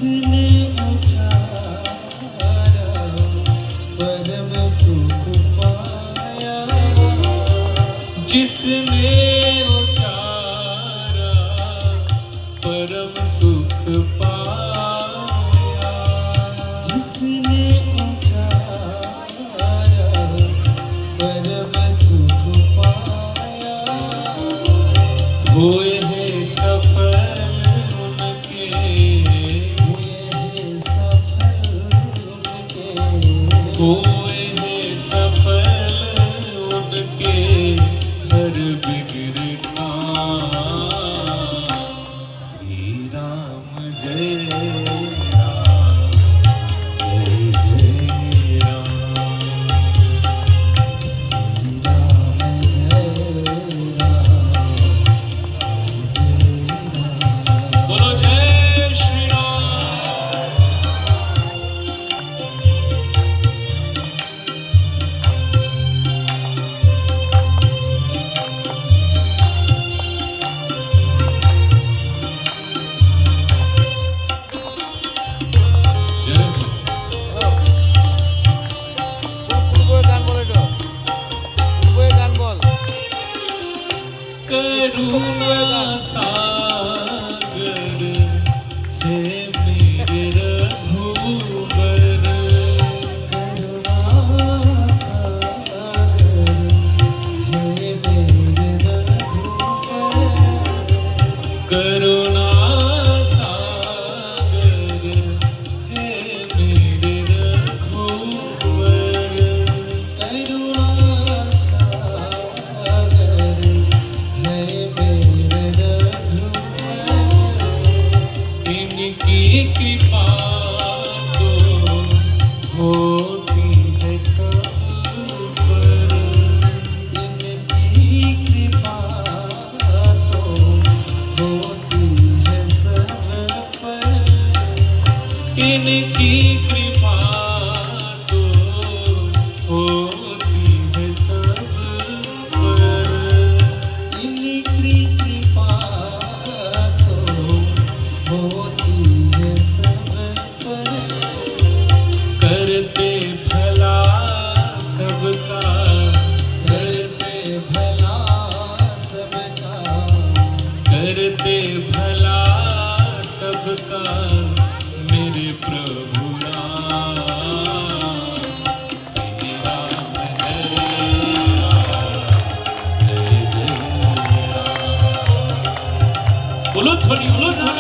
जिसने उचारा परम सुख पाया, जिसने उचारा परम सुख पाया, जिसने उचारा परम सुख पाया, हुए हैं सफल उनके, हुए हैं सफल उनके, हुए हैं सफल उनके हर बिगड़े काम। श्री राम जय राम, जय जय राम। श्री राम जय राम, जय राम। बोलो जय श्री राम। करुणा सागर है मेरे रघुबर, करुणा सागर है मेरे रघुवर, करुणा सागर है मेरे रघुवर, करुणा सागर है मेरे रघुवर, इनकी कृपा तो होती है सब पर, इनकी कृपा तो होती है सब पर, इनकी कृपा तो होती है सब पर, इनकी कृपा तो होती है सब पर, करते भला सबका, करते भला सबका, करते भला सबका मेरे प्रभु राम। श्री राम जय राम, जय जय राम। बोलो थोड़ी, बोलो थोड़ी।